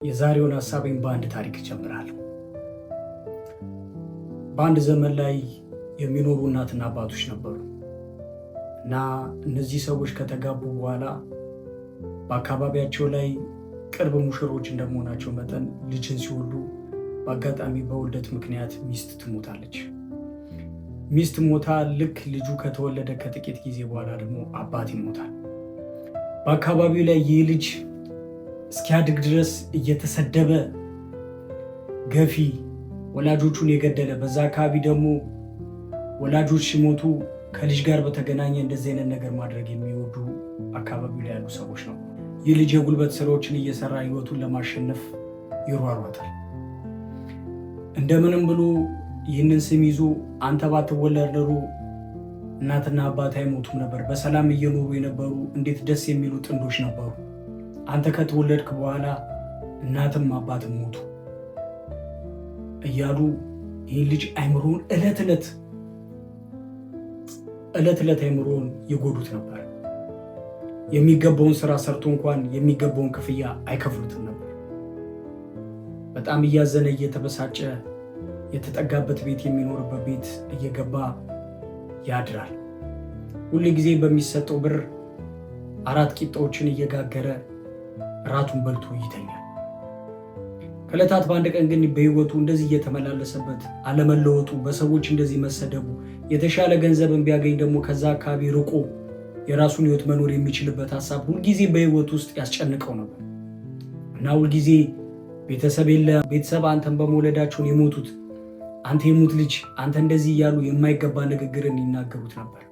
የዛሬውን ሐሳቤን በአንድ ታሪክ እጀምራለሁ። በአንድ ዘመን ላይ የሚኖሩ እናትና አባቶች ነበሩ እና እነዚህ ሰዎች ከተጋቡ በኋላ በአካባቢያቸው ላይ ቅርብ ሙሽሮች እንደመሆናቸው መጠን ልጅን ሲወልዱ በአጋጣሚ በውልደት ምክንያት ሚስት ትሞታለች። ሚስት ሞታ ልክ ልጁ ከተወለደ ከጥቂት ጊዜ በኋላ ደግሞ አባት ይሞታል። በአካባቢው ላይ ይህ ልጅ እስኪያድግ ድረስ እየተሰደበ ገፊ፣ ወላጆቹን የገደለ፣ በዛ አካባቢ ደግሞ ወላጆች ሲሞቱ ከልጅ ጋር በተገናኘ እንደዚህ አይነት ነገር ማድረግ የሚወዱ አካባቢው ላይ ያሉ ሰዎች ነው። ይህ ልጅ የጉልበት ስራዎችን እየሰራ ህይወቱን ለማሸነፍ ይሯሯታል። እንደምንም ብሎ ይህንን ስም ይዞ አንተ ባትወለድ ኖሮ እናትና አባት አይሞቱም ነበር፣ በሰላም እየኖሩ የነበሩ እንዴት ደስ የሚሉ ጥንዶች ነበሩ። አንተ ከተወለድክ በኋላ እናትም አባትም ሞቱ እያሉ ይህን ልጅ አይምሮውን እለት ዕለት አይምሮውን ይጎዱት ነበር። የሚገባውን ስራ ሰርቶ እንኳን የሚገባውን ክፍያ አይከፍሉትም ነበር። በጣም እያዘነ እየተበሳጨ የተጠጋበት ቤት የሚኖርበት ቤት እየገባ ያድራል። ሁል ጊዜ በሚሰጠው ብር 4 ቂጣዎችን እየጋገረ ራቱን በልቶ ይተኛል። ከዕለታት በአንድ ቀን ግን በህይወቱ እንደዚህ እየተመላለሰበት አለመለወጡ፣ በሰዎች እንደዚህ መሰደቡ፣ የተሻለ ገንዘብን ቢያገኝ ደግሞ ከዛ አካባቢ ርቆ የራሱን ህይወት መኖር የሚችልበት ሀሳብ ሁልጊዜ በህይወቱ ውስጥ ያስጨንቀው ነበር እና ሁልጊዜ ቤተሰብ አንተን በመውለዳቸውን የሞቱት፣ አንተ የሙት ልጅ፣ አንተ እንደዚህ እያሉ የማይገባ ንግግርን ይናገሩት ነበር።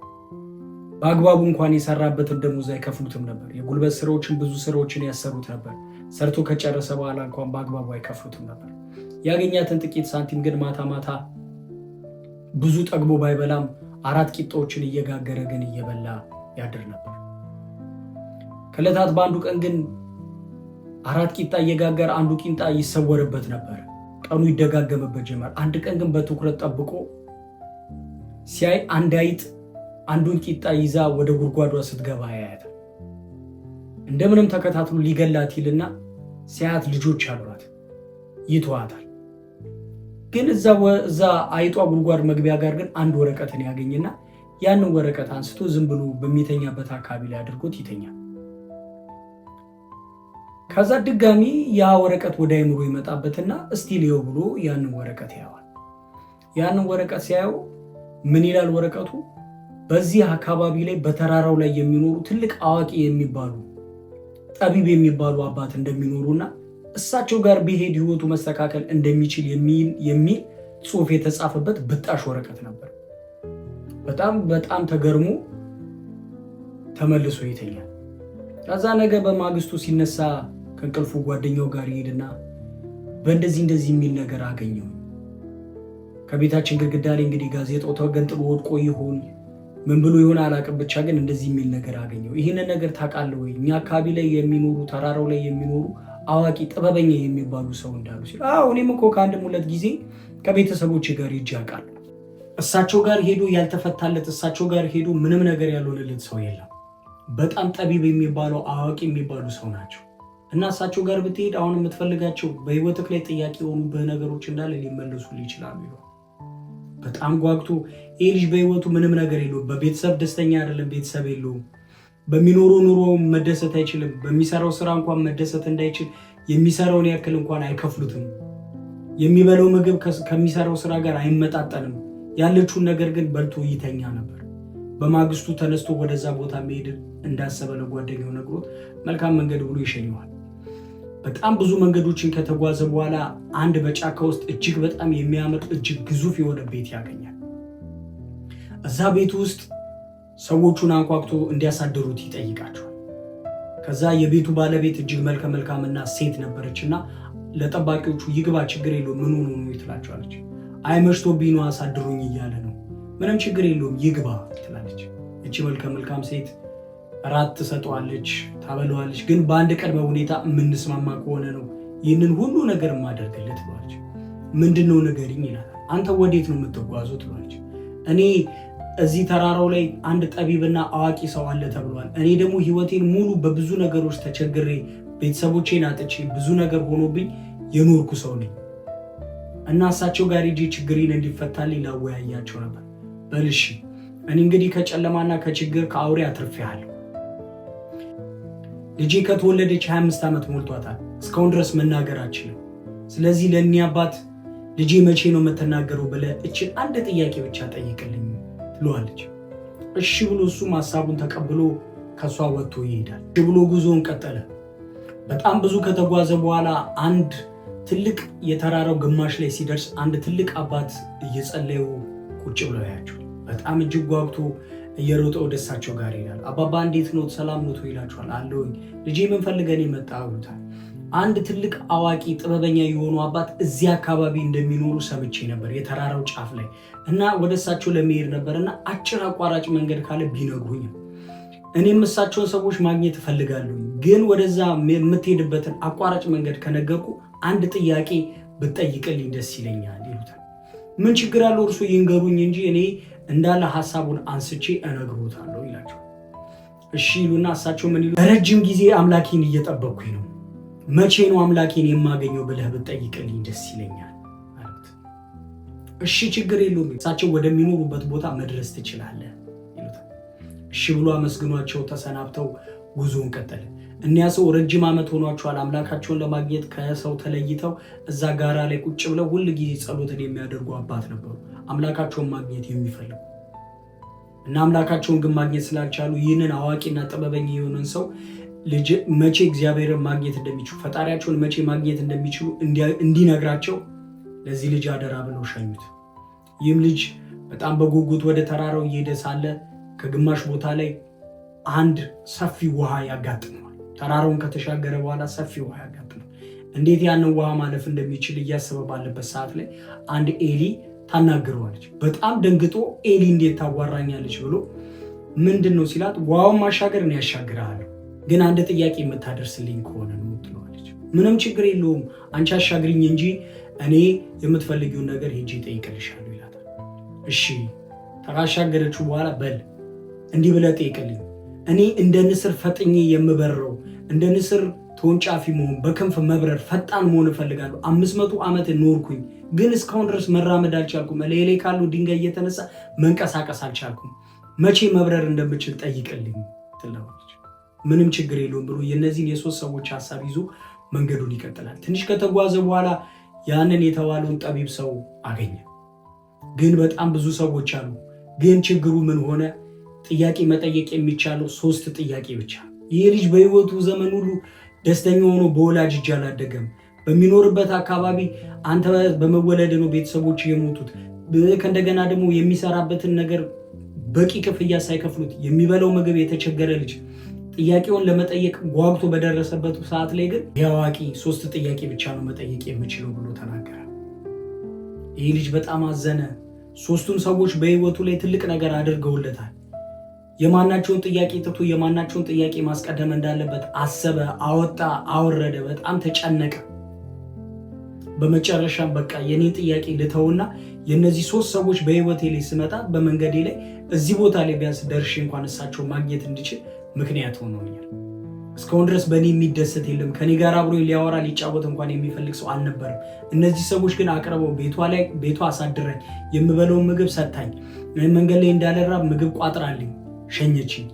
በአግባቡ እንኳን የሰራበትን ደሞዝ አይከፍሉትም ነበር። የጉልበት ስራዎችን ብዙ ስራዎችን ያሰሩት ነበር። ሰርቶ ከጨረሰ በኋላ እንኳን በአግባቡ አይከፍሉትም ነበር። ያገኛትን ጥቂት ሳንቲም ግን ማታ ማታ ብዙ ጠግቦ ባይበላም 4 ቂጣዎችን እየጋገረ ግን እየበላ ያድር ነበር። ከዕለታት በአንዱ ቀን ግን 4 ቂጣ እየጋገረ አንዱ ቂጣ ይሰወርበት ነበር። ቀኑ ይደጋገምበት ጀመር። አንድ ቀን ግን በትኩረት ጠብቆ ሲያይ አንድ አይጥ አንዱን ቂጣ ይዛ ወደ ጉድጓዷ ስትገባ ያያታል። እንደምንም ተከታትሎ ሊገላት ይልና ሲያት ልጆች አሏት፣ ይተዋታል። ግን እዛ አይጧ ጉድጓድ መግቢያ ጋር ግን አንድ ወረቀትን ያገኝና ያንን ወረቀት አንስቶ ዝም ብሎ በሚተኛበት አካባቢ ላይ አድርጎት ይተኛል። ከዛ ድጋሚ ያ ወረቀት ወደ አይምሮ ይመጣበትና እስቲ ሊየው ብሎ ያንን ወረቀት ያየዋል። ያንን ወረቀት ሲያየው ምን ይላል ወረቀቱ? በዚህ አካባቢ ላይ በተራራው ላይ የሚኖሩ ትልቅ አዋቂ የሚባሉ ጠቢብ የሚባሉ አባት እንደሚኖሩና እሳቸው ጋር ቢሄድ ህይወቱ መስተካከል እንደሚችል የሚል ጽሑፍ የተጻፈበት ብጣሽ ወረቀት ነበር። በጣም ተገርሞ ተመልሶ ይተኛል። ከዛ ነገ በማግስቱ ሲነሳ ከእንቅልፉ ጓደኛው ጋር ይሄድና በእንደዚህ የሚል ነገር አገኘው። ከቤታችን ግድግዳ ላይ እንግዲህ ጋዜጣው ተገንጥሎ ወድቆ ይሆን ምን ብሎ ይሆን አላውቅም፣ ብቻ ግን እንደዚህ የሚል ነገር አገኘው። ይህንን ነገር ታውቃለህ ወይ? እኛ አካባቢ ላይ የሚኖሩ ተራራው ላይ የሚኖሩ አዋቂ ጥበበኛ የሚባሉ ሰው እንዳሉ ሲል፣ እኔም እኮ ከአንድም 2 ጊዜ ከቤተሰቦች ጋር ሄጄ አውቃለሁ። እሳቸው ጋር ሄዶ ያልተፈታለት፣ እሳቸው ጋር ሄዶ ምንም ነገር ያልሆነለት ሰው የለም። በጣም ጠቢብ የሚባለው አዋቂ የሚባሉ ሰው ናቸው እና እሳቸው ጋር ብትሄድ አሁን የምትፈልጋቸው በህይወትህ ላይ ጥያቄ የሆኑብህ ነገሮች እንዳለ ሊመለሱልህ ይችላሉ ይላል። በጣም ጓግቶ ይህ ልጅ በህይወቱ ምንም ነገር የለውም፣ በቤተሰብ ደስተኛ አይደለም፣ ቤተሰብ የለውም፣ በሚኖረው ኑሮ መደሰት አይችልም፣ በሚሰራው ስራ እንኳን መደሰት እንዳይችል የሚሰራውን ያክል እንኳን አይከፍሉትም፣ የሚበላው ምግብ ከሚሰራው ስራ ጋር አይመጣጠንም፣ ያለችውን ነገር ግን በልቶ ይተኛ ነበር። በማግስቱ ተነስቶ ወደዛ ቦታ መሄድ እንዳሰበ ለጓደኛው ነግሮት መልካም መንገድ ብሎ ይሸኘዋል። በጣም ብዙ መንገዶችን ከተጓዘ በኋላ አንድ በጫካ ውስጥ እጅግ በጣም የሚያምር እጅግ ግዙፍ የሆነ ቤት ያገኛል። እዛ ቤት ውስጥ ሰዎቹን አንኳኩቶ እንዲያሳድሩት ይጠይቃቸዋል። ከዛ የቤቱ ባለቤት እጅግ መልከ መልካምና ሴት ነበረችና ለጠባቂዎቹ ይግባ ችግር የለውም ምን ሆኖ ነው ትላቸዋለች። አይ መሽቶብኝ ነው አሳድሩኝ እያለ ነው። ምንም ችግር የለውም ይግባ ትላለች። እቺ መልከ መልካም ሴት ራት ትሰጠዋለች፣ ታበለዋለች። ግን በአንድ ቅድመ ሁኔታ የምንስማማ ከሆነ ነው ይህንን ሁሉ ነገር ማደርግልህ ትሏለች። ምንድነው ንገሪኝ ይላል። አንተ ወዴት ነው የምትጓዘው ትሏለች። እኔ እዚህ ተራራው ላይ አንድ ጠቢብና አዋቂ ሰው አለ ተብሏል። እኔ ደግሞ ህይወቴን ሙሉ በብዙ ነገሮች ተቸግሬ ቤተሰቦቼን አጥቼ ብዙ ነገር ሆኖብኝ የኖርኩ ሰው ነኝ እና እሳቸው ጋር ሄጄ ችግሬን እንዲፈታልኝ ላወያያቸው ነበር። በልሽ እኔ እንግዲህ ከጨለማና ከችግር ከአውሬ አትርፌሃለሁ። ልጄ ከተወለደች 25 ዓመት ሞልቷታል። እስካሁን ድረስ መናገር አልችልም። ስለዚህ ለእኔ አባት ልጄ መቼ ነው የምትናገረው ብለህ እችን አንድ ጥያቄ ብቻ ጠይቅልኝ ትለዋለች። እሺ ብሎ እሱም ሀሳቡን ተቀብሎ ከሷ ወጥቶ ይሄዳል። እሺ ብሎ ጉዞውን ቀጠለ። በጣም ብዙ ከተጓዘ በኋላ አንድ ትልቅ የተራራው ግማሽ ላይ ሲደርስ አንድ ትልቅ አባት እየጸለዩ ቁጭ ብለው ያያቸዋል። በጣም እጅግ ጓጉቶ እየሮጠ ወደ እሳቸው ጋር ይላል። አባባ እንዴት ነው? ሰላም ነው ይላቸዋል። አለውኝ ልጄ ምን ፈልገን የመጣ ይሉታል። አንድ ትልቅ አዋቂ ጥበበኛ የሆኑ አባት እዚህ አካባቢ እንደሚኖሩ ሰምቼ ነበር የተራራው ጫፍ ላይ እና ወደ እሳቸው ለመሄድ ነበርና አጭር አቋራጭ መንገድ ካለ ቢነግሩኝ እኔም እሳቸውን ሰዎች ማግኘት እፈልጋለሁ፣ ግን ወደዛ የምትሄድበትን አቋራጭ መንገድ ከነገርኩ አንድ ጥያቄ ብትጠይቅልኝ ደስ ይለኛል ይሉታል። ምን ችግር አለው እርሱ ይንገሩኝ እንጂ እኔ እንዳለ ሐሳቡን አንስቼ እነግሮታለሁ ይላቸው። እሺ ይሉና እሳቸው ምን ይሉ፣ ረጅም ጊዜ አምላኬን እየጠበቅኩኝ ነው፣ መቼ ነው አምላኬን የማገኘው ብለህ ብትጠይቅልኝ ደስ ይለኛል አሉት። እሺ ችግር የለውም፣ እሳቸው ወደሚኖሩበት ቦታ መድረስ ትችላለህ ይሉታል። እሺ ብሎ አመስግኗቸው ተሰናብተው ጉዞውን ቀጠለ። እኒያ ሰው ረጅም ዓመት ሆኗቸዋል አምላካቸውን ለማግኘት ከሰው ተለይተው እዛ ጋራ ላይ ቁጭ ብለው ሁል ጊዜ ጸሎትን የሚያደርጉ አባት ነበሩ፣ አምላካቸውን ማግኘት የሚፈልጉ እና አምላካቸውን ግን ማግኘት ስላልቻሉ ይህንን አዋቂና ጥበበኛ የሆነን ሰው ልጅ መቼ እግዚአብሔርን ማግኘት እንደሚችሉ ፈጣሪያቸውን መቼ ማግኘት እንደሚችሉ እንዲነግራቸው ለዚህ ልጅ አደራ ብለው ሸኙት። ይህም ልጅ በጣም በጉጉት ወደ ተራራው እየሄደ ሳለ ከግማሽ ቦታ ላይ አንድ ሰፊ ውሃ ያጋጥመዋል። ተራራውን ከተሻገረ በኋላ ሰፊ ውሃ ያጋጥመዋል። እንዴት ያንን ውሃ ማለፍ እንደሚችል እያሰበ ባለበት ሰዓት ላይ አንድ ኤሊ ታናግረዋለች። በጣም ደንግጦ ኤሊ እንዴት ታዋራኛለች ብሎ ምንድን ነው ሲላት፣ ውሃውን ማሻገር ነው ያሻግርሃለሁ፣ ግን አንድ ጥያቄ የምታደርስልኝ ከሆነ ነው ትለዋለች። ምንም ችግር የለውም አንቺ አሻግሪኝ እንጂ እኔ የምትፈልጊውን ነገር ሄጄ እጠይቅልሻለሁ ይላታል። እሺ ካሻገረችው በኋላ በል እንዲህ ብለህ ጠይቅልኝ፣ እኔ እንደ ንስር ፈጥኜ የምበረው እንደ ንስር ተወንጫፊ መሆን በክንፍ መብረር ፈጣን መሆን እፈልጋለሁ። 500 ዓመት ኖርኩኝ፣ ግን እስካሁን ድረስ መራመድ አልቻልኩም። እላዬ ካሉ ድንጋይ እየተነሳ መንቀሳቀስ አልቻልኩም። መቼ መብረር እንደምችል ጠይቅልኝ ትለዋለች። ምንም ችግር የለውም ብሎ የእነዚህን የሶስት ሰዎች ሀሳብ ይዞ መንገዱን ይቀጥላል። ትንሽ ከተጓዘ በኋላ ያንን የተባለውን ጠቢብ ሰው አገኘ። ግን በጣም ብዙ ሰዎች አሉ። ግን ችግሩ ምን ሆነ? ጥያቄ መጠየቅ የሚቻለው 3 ጥያቄ ብቻ። ይህ ልጅ በህይወቱ ዘመን ሁሉ ደስተኛ ሆኖ በወላጅ እጅ አላደገም። በሚኖርበት አካባቢ አንተ በመወለድ ነው ቤተሰቦች የሞቱት። ከእንደገና ደግሞ የሚሰራበትን ነገር በቂ ክፍያ ሳይከፍሉት የሚበላው ምግብ የተቸገረ ልጅ ጥያቄውን ለመጠየቅ ጓጉቶ በደረሰበት ሰዓት ላይ ግን የአዋቂ 3 ጥያቄ ብቻ ነው መጠየቅ የምችለው ብሎ ተናገረ። ይህ ልጅ በጣም አዘነ። 3ቱም ሰዎች በህይወቱ ላይ ትልቅ ነገር አድርገውለታል። የማናቸውን ጥያቄ ትቶ የማናቸውን ጥያቄ ማስቀደም እንዳለበት አሰበ፣ አወጣ፣ አወረደ። በጣም ተጨነቀ። በመጨረሻም በቃ የኔ ጥያቄ ልተውና የነዚህ 3 ሰዎች በህይወቴ ላይ ስመጣ በመንገዴ ላይ እዚህ ቦታ ላይ ቢያንስ ደርሼ እንኳን እሳቸው ማግኘት እንድችል ምክንያት ሆኖኛል። እስካሁን ድረስ በእኔ የሚደሰት የለም። ከኔ ጋር አብሮ ሊያወራ ሊጫወት እንኳን የሚፈልግ ሰው አልነበረም። እነዚህ ሰዎች ግን አቅርበው ቤቷ አሳድረኝ፣ የምበለውን ምግብ ሰታኝ፣ መንገድ ላይ እንዳልራብ ምግብ ቋጥራልኝ ሸኘችኝ።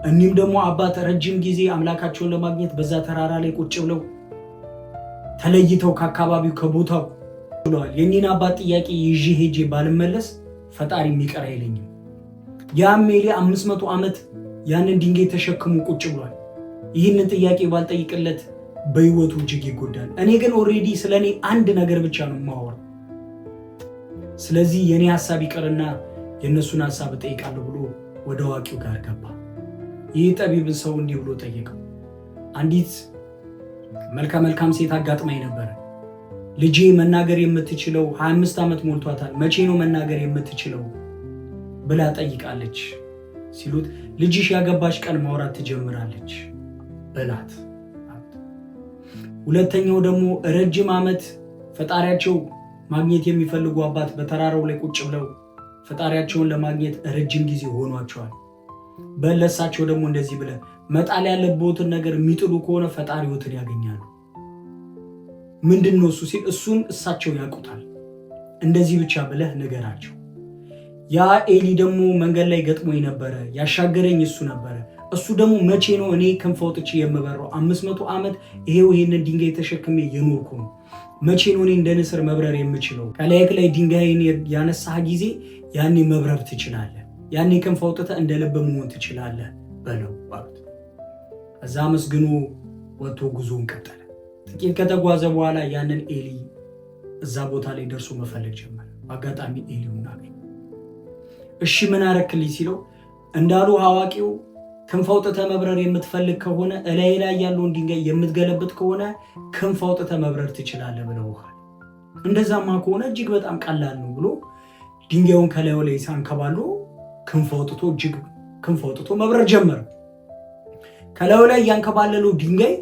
እኒህም ደግሞ አባት ረጅም ጊዜ አምላካቸውን ለማግኘት በዛ ተራራ ላይ ቁጭ ብለው ተለይተው ከአካባቢው ከቦታው ብለዋል። የኔን አባት ጥያቄ ይዤ ሄጄ ባልመለስ ፈጣሪ የሚቀር አይለኝም። ያም ኤሊ 500 ዓመት ያንን ድንጋይ ተሸክሞ ቁጭ ብሏል። ይህንን ጥያቄ ባልጠይቅለት በህይወቱ እጅግ ይጎዳል። እኔ ግን ኦልሬዲ ስለኔ አንድ ነገር ብቻ ነው የማወራው። ስለዚህ የኔ ሐሳብ ይቀርና የእነሱን ሐሳብ እጠይቃለሁ ብሎ ወደ አዋቂው ጋር ገባ። ይህ ጠቢብን ሰው እንዲህ ብሎ ጠየቀው። አንዲት መልካም ሴት አጋጥማኝ ነበር። ልጄ መናገር የምትችለው 25 ዓመት ሞልቷታል፣ መቼ ነው መናገር የምትችለው ብላ ጠይቃለች ሲሉት፣ ልጅሽ ያገባች ቀን ማውራት ትጀምራለች በላት። ሁለተኛው ደግሞ ረጅም ዓመት ፈጣሪያቸው ማግኘት የሚፈልጉ አባት በተራራው ላይ ቁጭ ብለው ፈጣሪያቸውን ለማግኘት ረጅም ጊዜ ሆኗቸዋል። በለሳቸው ደግሞ እንደዚህ ብለ መጣል ያለበትን ነገር የሚጥሉ ከሆነ ፈጣሪዎትን ያገኛሉ። ምንድነው እሱ ሲል እሱን እሳቸው ያውቁታል። እንደዚህ ብቻ ብለህ ንገራቸው። ያ ኤሊ ደግሞ መንገድ ላይ ገጥሞኝ ነበረ፣ ያሻገረኝ እሱ ነበረ። እሱ ደግሞ መቼ ነው እኔ ክንፍ አውጥቼ የምበረው? 500 ዓመት ይሄንን ድንጋይ ተሸክሜ የኖርኩ ነው። መቼ ነው እኔ እንደ ንስር መብረር የምችለው? ከላይክ ላይ ድንጋይን ያነሳህ ጊዜ ያኔ መብረር ትችላለህ። ያኔ ክንፍ አውጥተህ እንደ ልብ መሆን ትችላለህ በለው አሉት። እዛ መስግኖ ወጥቶ ጉዞውን ቀጠለ። ጥቂት ከተጓዘ በኋላ ያንን ኤሊ እዛ ቦታ ላይ ደርሶ መፈለግ ጀመረ። በአጋጣሚ ኤሊውን አገኘ። እሺ ምን አረክልኝ ሲለው እንዳሉ አዋቂው ክንፍ አውጥተህ መብረር የምትፈልግ ከሆነ እላይ ላይ ያለውን ድንጋይ የምትገለብጥ ከሆነ ክንፍ አውጥተህ መብረር ትችላለህ ብለውሃል። እንደዛማ ከሆነ እጅግ በጣም ቀላል ነው ብሎ ድንጋዩን ከላዩ ላይ ሳንከባሎ ክንፍ አውጥቶ መብረር ጀመረ። ከላዩ ላይ ያንከባለለው ድንጋይ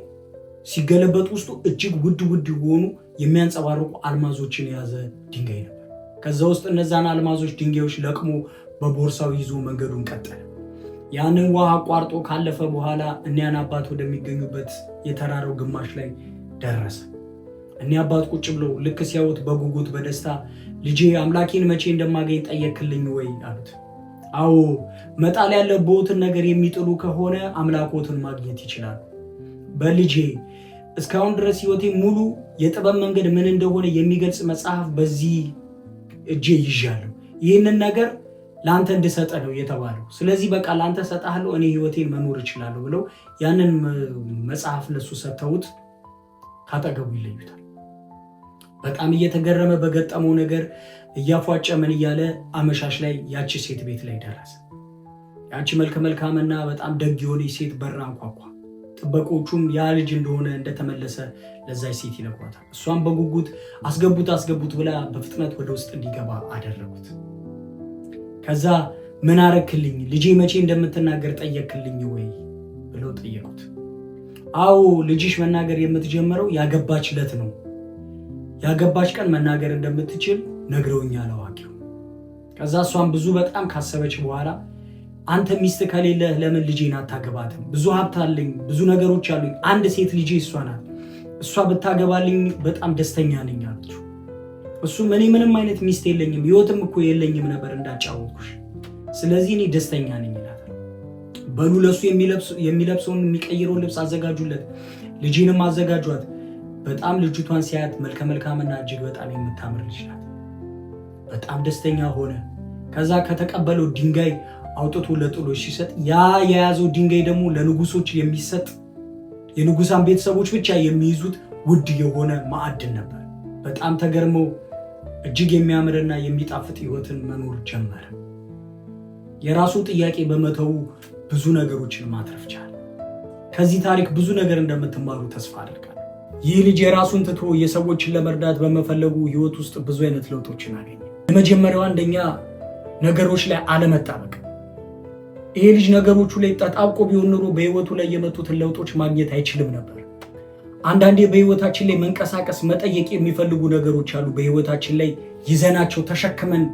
ሲገለበጥ ውስጡ እጅግ ውድ የሆኑ የሚያንጸባርቁ አልማዞችን የያዘ ድንጋይ ነበር። ከዛ ውስጥ እነዛን አልማዞች ድንጋዮች ለቅሞ በቦርሳው ይዞ መንገዱን ቀጠለ። ያንን ውሃ አቋርጦ ካለፈ በኋላ እኒያን አባት ወደሚገኙበት የተራራው ግማሽ ላይ ደረሰ። እኒያ አባት ቁጭ ብለው ልክ ሲያዩት በጉጉት በደስታ ልጄ አምላኬን መቼ እንደማገኝ ጠየቅልኝ ወይ አሉት። አዎ መጣል ያለበትን ነገር የሚጥሉ ከሆነ አምላኮትን ማግኘት ይችላሉ። በልጄ እስካሁን ድረስ ህይወቴ ሙሉ የጥበብ መንገድ ምን እንደሆነ የሚገልጽ መጽሐፍ በዚህ እጄ ይዣለሁ። ይህንን ነገር ለአንተ እንድሰጠ ነው የተባለው። ስለዚህ በቃ ለአንተ ሰጣለሁ፣ እኔ ህይወቴን መኖር እችላለሁ ብለው ያንን መጽሐፍ ለሱ ሰጥተውት ካጠገቡ ይለዩታል። በጣም እየተገረመ በገጠመው ነገር እያፏጨ ምን እያለ አመሻሽ ላይ ያቺ ሴት ቤት ላይ ደረሰ። ያቺ መልከ መልካምና በጣም ደግ የሆነች ሴት በር አንኳኳ። ጥበቆቹም ያ ልጅ እንደሆነ እንደተመለሰ ለዛች ሴት ይነግሯታል። እሷም በጉጉት አስገቡት ብላ በፍጥነት ወደ ውስጥ እንዲገባ አደረጉት። ከዛ ምን አረክልኝ ልጄ መቼ እንደምትናገር ጠየቅልኝ ወይ ብለው ጠየቁት። አዎ ልጅሽ መናገር የምትጀምረው ያገባች ዕለት ነው። ያገባች ቀን መናገር እንደምትችል ነግረውኛል አዋቂው። ከዛ እሷም ብዙ በጣም ካሰበች በኋላ አንተ ሚስት ከሌለህ ለምን ልጄን አታገባትም? ብዙ ሀብት አለኝ፣ ብዙ ነገሮች አሉኝ። አንድ ሴት ልጄ እሷ ናት። እሷ ብታገባልኝ በጣም ደስተኛ ነኝ አለችው። እሱም እኔ ምንም አይነት ሚስት የለኝም፣ ህይወትም እኮ የለኝም ነበር እንዳጫወትኩሽ። ስለዚህ እኔ ደስተኛ ነኝ ይላታል። በሉ ለሱ የሚለብሰውን የሚቀይረውን ልብስ አዘጋጁለት፣ ልጄንም አዘጋጇት። በጣም ልጅቷን ሲያያት መልከ መልካምና እጅግ በጣም የምታምር ልጅ ናት። በጣም ደስተኛ ሆነ። ከዛ ከተቀበለው ድንጋይ አውጥቶ ለጥሎች ሲሰጥ ያ የያዘው ድንጋይ ደግሞ ለንጉሶች የሚሰጥ የንጉሳን ቤተሰቦች ብቻ የሚይዙት ውድ የሆነ ማዕድን ነበር። በጣም ተገርመው እጅግ የሚያምርና የሚጣፍጥ ህይወትን መኖር ጀመረ። የራሱን ጥያቄ በመተው ብዙ ነገሮችን ማትረፍ ቻለ። ከዚህ ታሪክ ብዙ ነገር እንደምትማሩ ተስፋ አድርጋለሁ። ይህ ልጅ የራሱን ትቶ የሰዎችን ለመርዳት በመፈለጉ ህይወት ውስጥ ብዙ አይነት ለውጦችን አገኘ። የመጀመሪያው አንደኛ ነገሮች ላይ አለመጣበቅ። ይሄ ልጅ ነገሮቹ ላይ ተጣብቆ ቢሆን ኖሮ በህይወቱ ላይ የመጡትን ለውጦች ማግኘት አይችልም ነበር። አንዳንዴ በህይወታችን ላይ መንቀሳቀስ መጠየቅ የሚፈልጉ ነገሮች አሉ። በህይወታችን ላይ ይዘናቸው ተሸክመን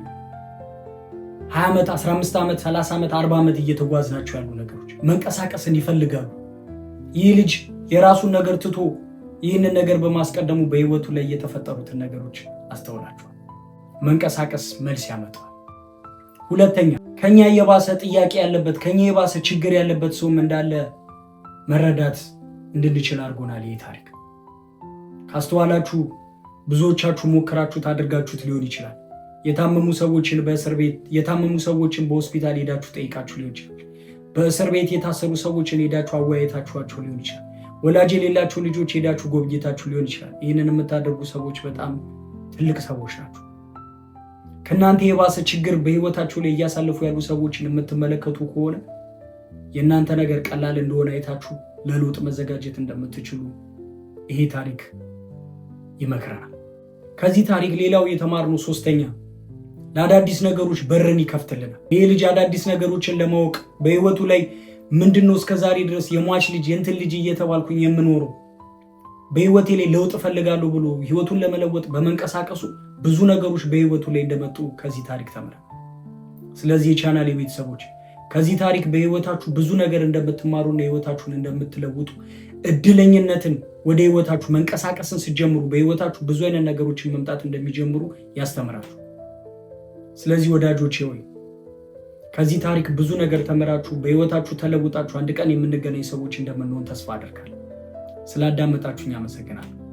20 ዓመት 15 ዓመት 30 ዓመት 40 ዓመት እየተጓዝናቸው ያሉ ነገሮች መንቀሳቀስን ይፈልጋሉ። ይህ ልጅ የራሱን ነገር ትቶ ይህንን ነገር በማስቀደሙ በህይወቱ ላይ የተፈጠሩትን ነገሮች አስተውላቸዋል። መንቀሳቀስ መልስ ያመጣል። ሁለተኛ ከኛ የባሰ ጥያቄ ያለበት ከኛ የባሰ ችግር ያለበት ሰውም እንዳለ መረዳት እንድንችል አድርጎናል። ይህ ታሪክ ካስተዋላችሁ ብዙዎቻችሁ ሞክራችሁት አድርጋችሁት ሊሆን ይችላል። የታመሙ ሰዎችን በእስር ቤት የታመሙ ሰዎችን በሆስፒታል ሄዳችሁ ጠይቃችሁ ሊሆን ይችላል። በእስር ቤት የታሰሩ ሰዎችን ሄዳችሁ አወያየታችኋቸው ሊሆን ይችላል። ወላጅ የሌላቸው ልጆች ሄዳችሁ ጎብኝታችሁ ሊሆን ይችላል። ይህንን የምታደርጉ ሰዎች በጣም ትልቅ ሰዎች ናቸው። ከእናንተ የባሰ ችግር በህይወታችሁ ላይ እያሳለፉ ያሉ ሰዎችን የምትመለከቱ ከሆነ የእናንተ ነገር ቀላል እንደሆነ አይታችሁ ለለውጥ መዘጋጀት እንደምትችሉ ይሄ ታሪክ ይመክረናል። ከዚህ ታሪክ ሌላው የተማርነው ሶስተኛ ለአዳዲስ ነገሮች በርን ይከፍትልናል። ይሄ ልጅ አዳዲስ ነገሮችን ለማወቅ በህይወቱ ላይ ምንድነው እስከዛሬ ድረስ የሟች ልጅ የእንትን ልጅ እየተባልኩኝ የምኖረው በህይወቴ ላይ ለውጥ እፈልጋለሁ ብሎ ህይወቱን ለመለወጥ በመንቀሳቀሱ ብዙ ነገሮች በህይወቱ ላይ እንደመጡ ከዚህ ታሪክ ተምረናል። ስለዚህ የቻናሌ ቤተሰቦች ከዚህ ታሪክ በህይወታችሁ ብዙ ነገር እንደምትማሩና ህይወታችሁን እንደምትለውጡ እድለኝነትን ወደ ህይወታችሁ መንቀሳቀስን ስትጀምሩ በህይወታችሁ ብዙ አይነት ነገሮችን መምጣት እንደሚጀምሩ ያስተምራችሁ። ስለዚህ ወዳጆቼ ሆይ ከዚህ ታሪክ ብዙ ነገር ተመራችሁ በህይወታችሁ ተለውጣችሁ አንድ ቀን የምንገናኝ ሰዎች እንደምንሆን ተስፋ አደርጋለሁ። ስላዳመጣችሁኝ አመሰግናለሁ።